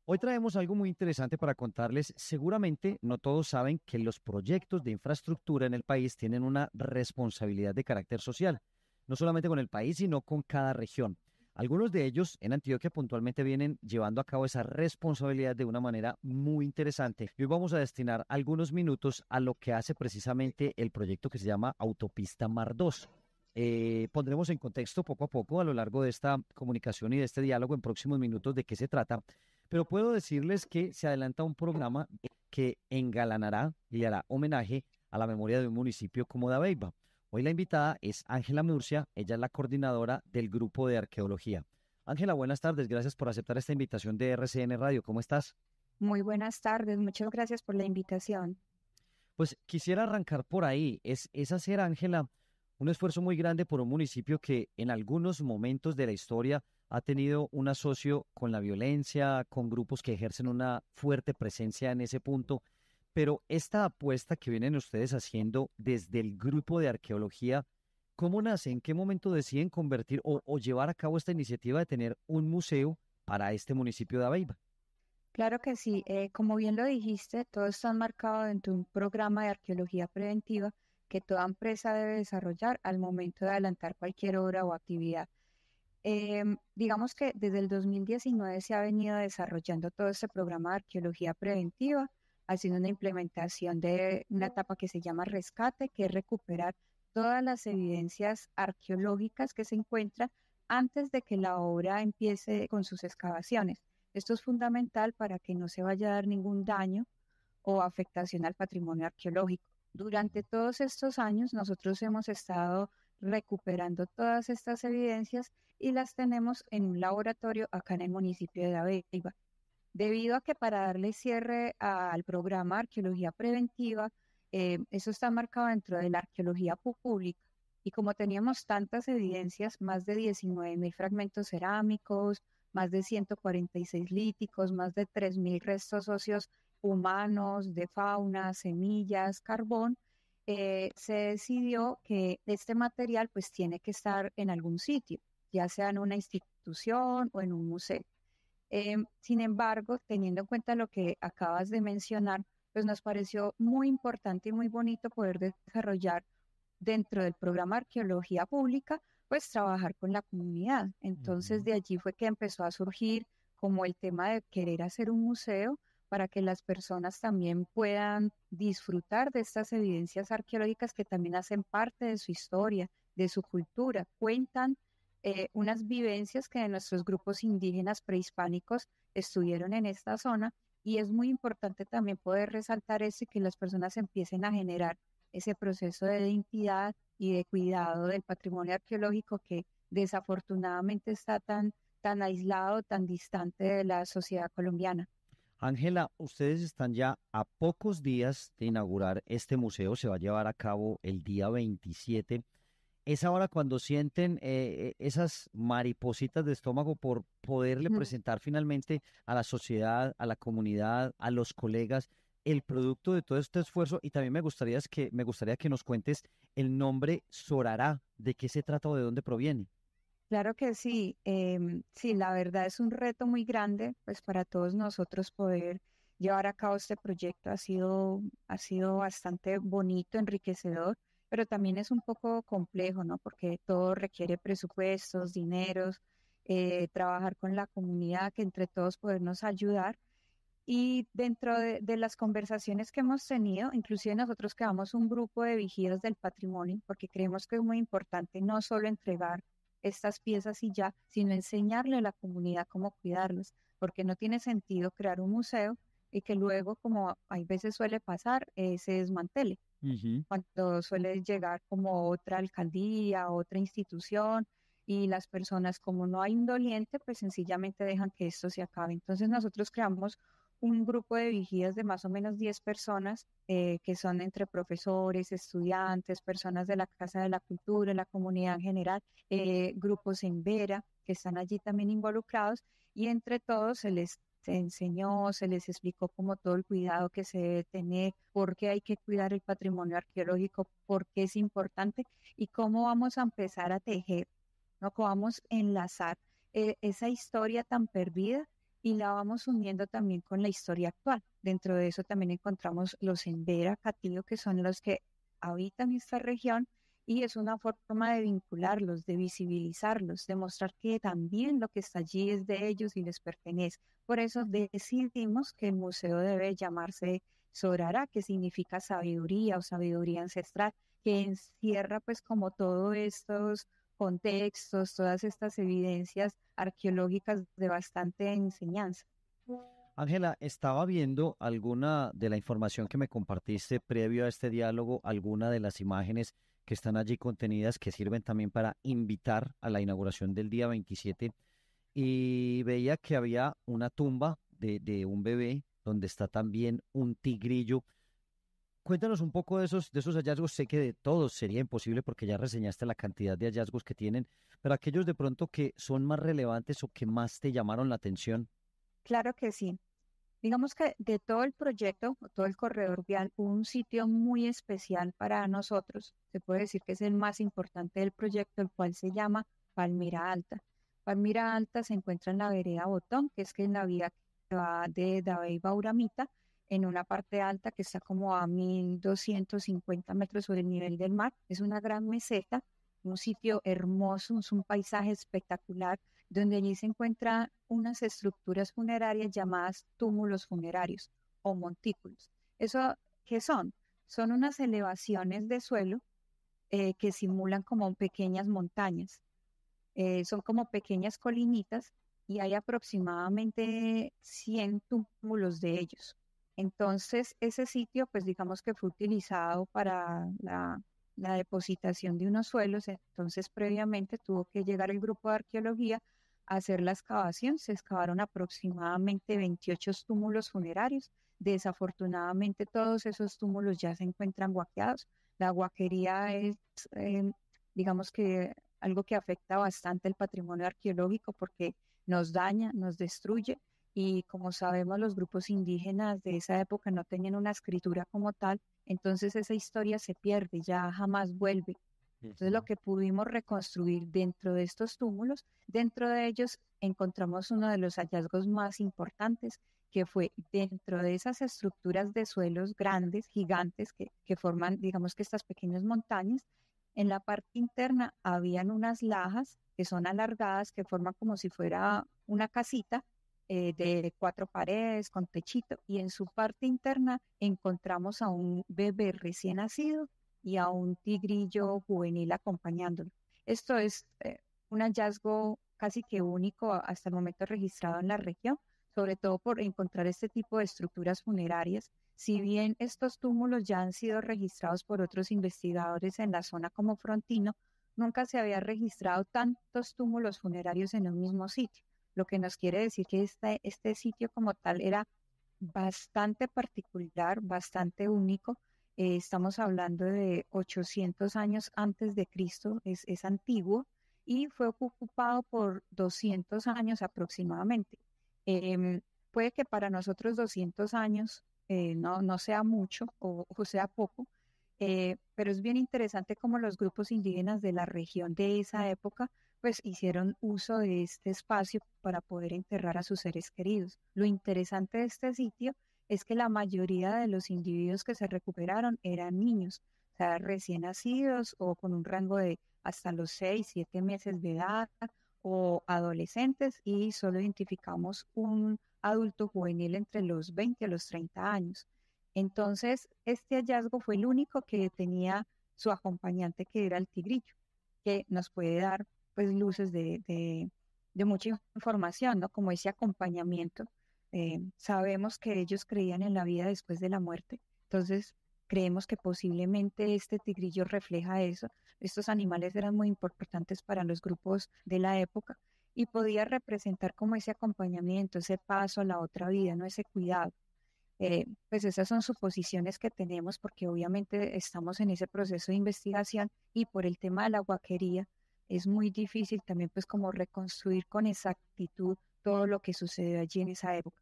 Hoy traemos algo muy interesante para contarles. Seguramente no todos saben que los proyectos de infraestructura en el país tienen una responsabilidad de carácter social, no solamente con el país, sino con cada región. Algunos de ellos en Antioquia puntualmente vienen llevando a cabo esa responsabilidad de una manera muy interesante. Y hoy vamos a destinar algunos minutos a lo que hace precisamente el proyecto que se llama Autopista Mar 2. Pondremos en contexto poco a poco a lo largo de esta comunicación y de este diálogo en próximos minutos de qué se trata, pero puedo decirles que se adelanta un programa que engalanará y le hará homenaje a la memoria de un municipio como Dabeiba. Hoy la invitada es Ángela Murcia, ella es la coordinadora del grupo de arqueología. Ángela, buenas tardes, gracias por aceptar esta invitación de RCN Radio, ¿cómo estás? Muy buenas tardes, muchas gracias por la invitación. Pues quisiera arrancar por ahí, es hacer, Ángela, un esfuerzo muy grande por un municipio que en algunos momentos de la historia ha tenido un asocio con la violencia, con grupos que ejercen una fuerte presencia en ese punto, pero esta apuesta que vienen ustedes haciendo desde el grupo de arqueología, ¿cómo nace? ¿En qué momento deciden convertir o llevar a cabo esta iniciativa de tener un museo para este municipio de Aveiva? Claro que sí, como bien lo dijiste, todo está enmarcado dentro de un programa de arqueología preventiva que toda empresa debe desarrollar al momento de adelantar cualquier obra o actividad. Digamos que desde el 2019 se ha venido desarrollando todo este programa de arqueología preventiva, haciendo una implementación de una etapa que se llama rescate, que es recuperar todas las evidencias arqueológicas que se encuentran antes de que la obra empiece con sus excavaciones. Esto es fundamental para que no se vaya a dar ningún daño o afectación al patrimonio arqueológico. Durante todos estos años nosotros hemos estado recuperando todas estas evidencias y las tenemos en un laboratorio acá en el municipio de Dabeiba. Debido a que para darle cierre al programa de arqueología preventiva, eso está marcado dentro de la arqueología pública. Y como teníamos tantas evidencias, más de 19.000 fragmentos cerámicos, más de 146 líticos, más de 3.000 restos óseos humanos, de fauna, semillas, carbón, se decidió que este material pues tiene que estar en algún sitio, ya sea en una institución o en un museo. Sin embargo, teniendo en cuenta lo que acabas de mencionar, pues nos pareció muy importante y muy bonito poder desarrollar dentro del programa Arqueología Pública, pues trabajar con la comunidad. Entonces Ujú. de allí fue que empezó a surgir como el tema de querer hacer un museo para que las personas también puedan disfrutar de estas evidencias arqueológicas que también hacen parte de su historia, de su cultura, cuentan unas vivencias que nuestros grupos indígenas prehispánicos estuvieron en esta zona y es muy importante también poder resaltar eso y que las personas empiecen a generar ese proceso de identidad y de cuidado del patrimonio arqueológico que desafortunadamente está tan aislado, tan distante de la sociedad colombiana. Ángela, ustedes están ya a pocos días de inaugurar este museo, se va a llevar a cabo el día 27. Es ahora cuando sienten esas maripositas de estómago por poderle presentar finalmente a la sociedad, a la comunidad, a los colegas, el producto de todo este esfuerzo. Y también me gustaría que nos cuentes el nombre Sorará, de qué se trata o de dónde proviene. Claro que sí, sí, la verdad es un reto muy grande, pues para todos nosotros poder llevar a cabo este proyecto ha sido bastante bonito, enriquecedor, pero también es un poco complejo, ¿no? Porque todo requiere presupuestos, dineros, trabajar con la comunidad, que entre todos podernos ayudar. Y dentro de las conversaciones que hemos tenido, inclusive nosotros creamos un grupo de vigías del patrimonio, porque creemos que es muy importante no solo entregar estas piezas y ya, sino enseñarle a la comunidad cómo cuidarlas, porque no tiene sentido crear un museo y que luego, como hay veces suele pasar, se desmantele, Ujú. cuando suele llegar como otra alcaldía, otra institución, y las personas, como no hay un doliente, pues sencillamente dejan que esto se acabe. Entonces nosotros creamos un grupo de vigías de más o menos 10 personas, que son entre profesores, estudiantes, personas de la Casa de la Cultura, la comunidad en general, grupos en Vera, que están allí también involucrados, y entre todos se enseñó, se les explicó como todo el cuidado que se debe tener, por qué hay que cuidar el patrimonio arqueológico, por qué es importante y cómo vamos a empezar a tejer, ¿no? Cómo vamos a enlazar esa historia tan perdida y la vamos uniendo también con la historia actual. Dentro de eso también encontramos los Embera Catío, que son los que habitan esta región, y es una forma de vincularlos, de visibilizarlos, de mostrar que también lo que está allí es de ellos y les pertenece. Por eso decidimos que el museo debe llamarse Sorara, que significa sabiduría o sabiduría ancestral, que encierra pues como todos estos contextos, todas estas evidencias arqueológicas de bastante enseñanza. Ángela, estaba viendo alguna de la información que me compartiste previo a este diálogo, alguna de las imágenes que están allí contenidas que sirven también para invitar a la inauguración del día 27 y veía que había una tumba de un bebé donde está también un tigrillo. Cuéntanos un poco de esos hallazgos. Sé que de todos sería imposible porque ya reseñaste la cantidad de hallazgos que tienen, pero aquellos de pronto que son más relevantes o que más te llamaron la atención. Claro que sí. Digamos que de todo el proyecto, o todo el corredor vial, un sitio muy especial para nosotros, se puede decir que es el más importante del proyecto, el cual se llama Palmira Alta. Palmira Alta se encuentra en la vereda Botón, que es que en la vía que va de Dabeiba a Uramita, en una parte alta que está como a 1250 metros sobre el nivel del mar. Es una gran meseta, un sitio hermoso, es un paisaje espectacular donde allí se encuentran unas estructuras funerarias llamadas túmulos funerarios o montículos. ¿Eso qué son? Son unas elevaciones de suelo que simulan como pequeñas montañas. Son como pequeñas colinitas y hay aproximadamente 100 túmulos de ellos. Entonces, ese sitio, pues digamos que fue utilizado para la depositación de unos suelos, entonces previamente tuvo que llegar el grupo de arqueología a hacer la excavación. Se excavaron aproximadamente 28 túmulos funerarios. Desafortunadamente, todos esos túmulos ya se encuentran guaqueados. La guaquería es, eh, digamos que algo que afecta bastante el patrimonio arqueológico porque nos daña, nos destruye y como sabemos los grupos indígenas de esa época no tenían una escritura como tal, entonces esa historia se pierde, ya jamás vuelve. Entonces lo Ujú. que pudimos reconstruir dentro de estos túmulos, dentro de ellos encontramos uno de los hallazgos más importantes, que fue dentro de esas estructuras de suelos grandes, gigantes, que forman, digamos que estas pequeñas montañas, en la parte interna habían unas lajas que son alargadas, que forman como si fuera una casita de 4 paredes con techito, y en su parte interna encontramos a un bebé recién nacido y a un tigrillo juvenil acompañándolo. Esto es un hallazgo casi que único hasta el momento registrado en la región, sobre todo por encontrar este tipo de estructuras funerarias. Si bien estos túmulos ya han sido registrados por otros investigadores en la zona como Frontino, nunca se había registrado tantos túmulos funerarios en un mismo sitio, lo que nos quiere decir que este sitio como tal era bastante particular, bastante único. Estamos hablando de 800 años antes de Cristo, es antiguo y fue ocupado por 200 años aproximadamente. Em, Puede que para nosotros 200 años no sea mucho o sea poco, pero es bien interesante cómo los grupos indígenas de la región de esa época pues hicieron uso de este espacio para poder enterrar a sus seres queridos. Lo interesante de este sitio es que la mayoría de los individuos que se recuperaron eran niños, o sea, recién nacidos o con un rango de hasta los 6, 7 meses de edad o adolescentes, y solo identificamos un adulto juvenil entre los 20 a los 30 años. Entonces, este hallazgo fue el único que tenía su acompañante, que era el tigrillo, que nos puede dar pues luces de mucha información, ¿no? Como ese acompañamiento. Sabemos que ellos creían en la vida después de la muerte, entonces creemos que posiblemente este tigrillo refleja eso. Estos animales eran muy importantes para los grupos de la época y podía representar como ese acompañamiento, ese paso a la otra vida, ¿no? Ese cuidado. Pues esas son suposiciones que tenemos porque obviamente estamos en ese proceso de investigación y por el tema de la huaquería es muy difícil también pues como reconstruir con exactitud todo lo que sucedió allí en esa época.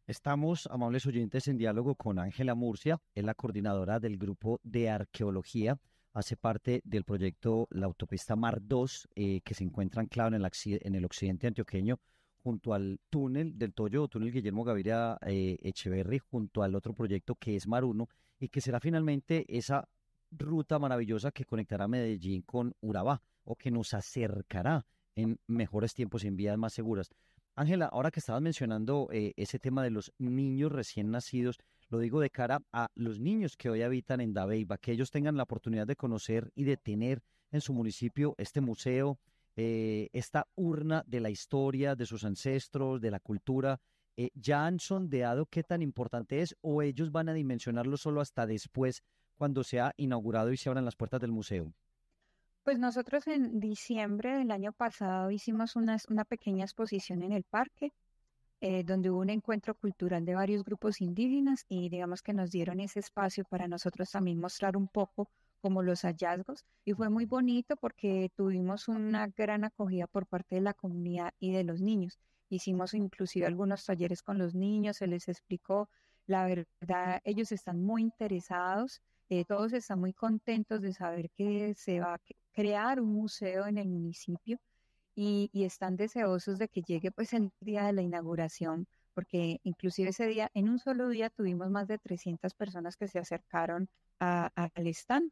Estamos, amables oyentes, en diálogo con Ángela Murcia, es la coordinadora del grupo de arqueología, hace parte del proyecto La Autopista Mar 2, que se encuentra anclado en el occidente antioqueño, junto al túnel del Toyo, túnel Guillermo Gaviria Echeverry, junto al otro proyecto que es Maruno, y que será finalmente esa ruta maravillosa que conectará Medellín con Urabá, o que nos acercará en mejores tiempos y en vías más seguras. Ángela, ahora que estabas mencionando ese tema de los niños recién nacidos, lo digo de cara a los niños que hoy habitan en Dabeiba, que ellos tengan la oportunidad de conocer y de tener en su municipio este museo, esta urna de la historia, de sus ancestros, de la cultura. ¿Ya han sondeado qué tan importante es, o ellos van a dimensionarlo solo hasta después, cuando sea inaugurado y se abran las puertas del museo? Pues nosotros en diciembre del año pasado hicimos una pequeña exposición en el parque, donde hubo un encuentro cultural de varios grupos indígenas y digamos que nos dieron ese espacio para nosotros también mostrar un poco como los hallazgos y fue muy bonito porque tuvimos una gran acogida por parte de la comunidad y de los niños. Hicimos inclusive algunos talleres con los niños, se les explicó, la verdad, ellos están muy interesados, todos están muy contentos de saber que se va a crear un museo en el municipio y están deseosos de que llegue pues el día de la inauguración, porque inclusive ese día, en un solo día, tuvimos más de 300 personas que se acercaron al stand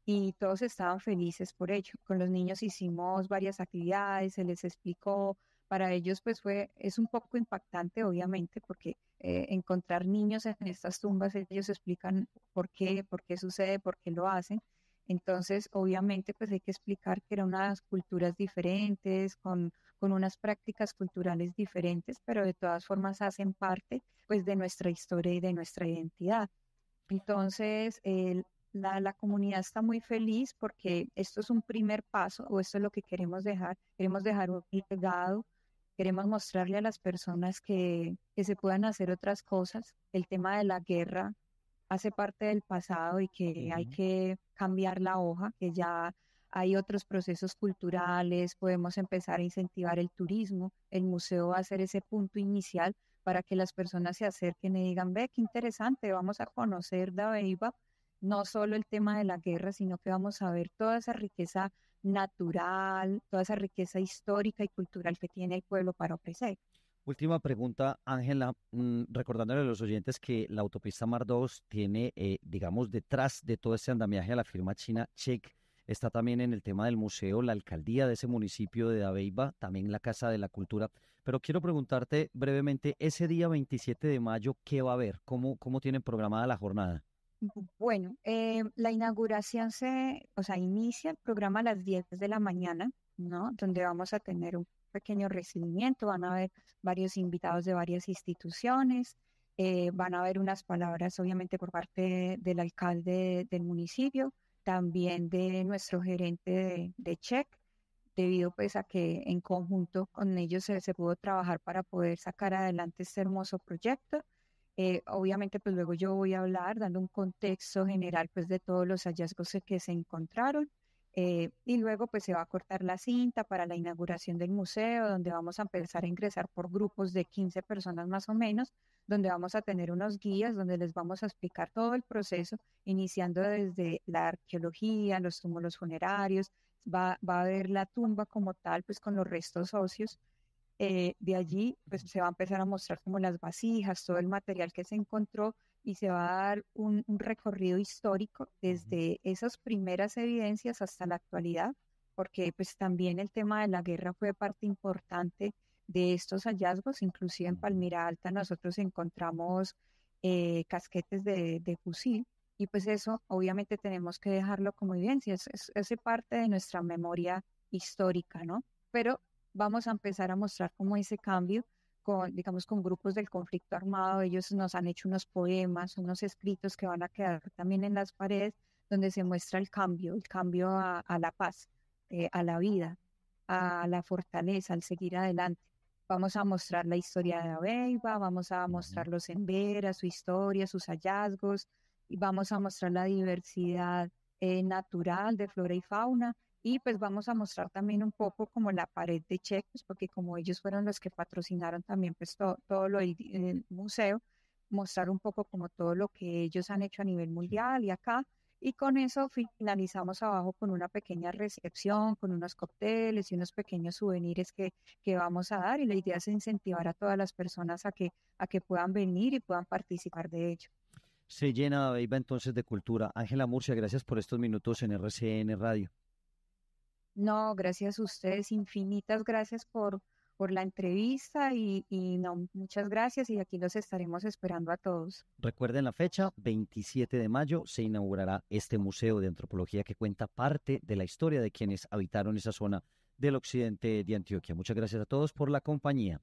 y todos estaban felices por ello. Con los niños hicimos varias actividades, se les explicó, para ellos pues es un poco impactante obviamente porque encontrar niños en estas tumbas, ellos explican por qué sucede, por qué lo hacen. Entonces, obviamente, pues hay que explicar que eran unas culturas diferentes, con unas prácticas culturales diferentes, pero de todas formas hacen parte, pues, de nuestra historia y de nuestra identidad. Entonces, la comunidad está muy feliz porque esto es un primer paso, o esto es lo que queremos dejar un legado, queremos mostrarle a las personas que se puedan hacer otras cosas. El tema de la guerra hace parte del pasado y que hay Ujú. que cambiar la hoja, que ya hay otros procesos culturales, podemos empezar a incentivar el turismo, el museo va a ser ese punto inicial para que las personas se acerquen y digan, ve, qué interesante, vamos a conocer Dabeiba, no solo el tema de la guerra, sino que vamos a ver toda esa riqueza natural, toda esa riqueza histórica y cultural que tiene el pueblo para ofrecer. Última pregunta, Ángela, recordándole a los oyentes que la autopista Mar 2 tiene, digamos, detrás de todo este andamiaje a la firma china Check. Está también en el tema del museo, la alcaldía de ese municipio de Dabeiba, también la Casa de la Cultura. Pero quiero preguntarte brevemente, ese día 27 de mayo, ¿qué va a haber? ¿Cómo tienen programada la jornada? Bueno, la inauguración o sea, inicia el programa a las 10 de la mañana, ¿no? Donde vamos a tener un pequeño recibimiento, van a haber varios invitados de varias instituciones, van a haber unas palabras, obviamente, por parte del alcalde del municipio, también de nuestro gerente de Check, debido pues a que en conjunto con ellos se pudo trabajar para poder sacar adelante este hermoso proyecto. Obviamente, pues luego yo voy a hablar dando un contexto general pues de todos los hallazgos que se encontraron y luego pues se va a cortar la cinta para la inauguración del museo, donde vamos a empezar a ingresar por grupos de 15 personas más o menos, donde vamos a tener unos guías, donde les vamos a explicar todo el proceso, iniciando desde la arqueología, los túmulos funerarios, va a haber la tumba como tal, pues con los restos óseos de allí, pues se va a empezar a mostrar como las vasijas, todo el material que se encontró y se va a dar un recorrido histórico Ujú. desde esas primeras evidencias hasta la actualidad, porque pues también el tema de la guerra fue parte importante de estos hallazgos, inclusive en Ujú. Palmira Alta nosotros encontramos casquetes de fusil. Y pues eso obviamente tenemos que dejarlo como evidencia, es parte de nuestra memoria histórica, ¿no? Pero vamos a empezar a mostrar como ese cambio con, digamos, con grupos del conflicto armado. Ellos nos han hecho unos poemas, unos escritos que van a quedar también en las paredes, donde se muestra el cambio a la paz, a la vida, a la fortaleza, al seguir adelante. Vamos a mostrar la historia de Abeiba, vamos a Ujú. mostrar los emberas, su historia, sus hallazgos, y vamos a mostrar la diversidad natural de flora y fauna y pues vamos a mostrar también un poco como la pared de cheques, porque como ellos fueron los que patrocinaron también pues todo lo del museo, mostrar un poco como todo lo que ellos han hecho a nivel Sí. mundial y acá. y con eso finalizamos abajo con una pequeña recepción, con unos cócteles y unos pequeños souvenirs que vamos a dar, y la idea es incentivar a todas las personas a que puedan venir y puedan participar de ello. Se llena Beiba entonces de cultura. Ángela Murcia, gracias por estos minutos en RCN Radio. No, gracias a ustedes, infinitas gracias por la entrevista y no, muchas gracias y aquí los estaremos esperando a todos. Recuerden la fecha, 27 de mayo se inaugurará este Museo de Antropología que cuenta parte de la historia de quienes habitaron esa zona del occidente de Antioquia. Muchas gracias a todos por la compañía.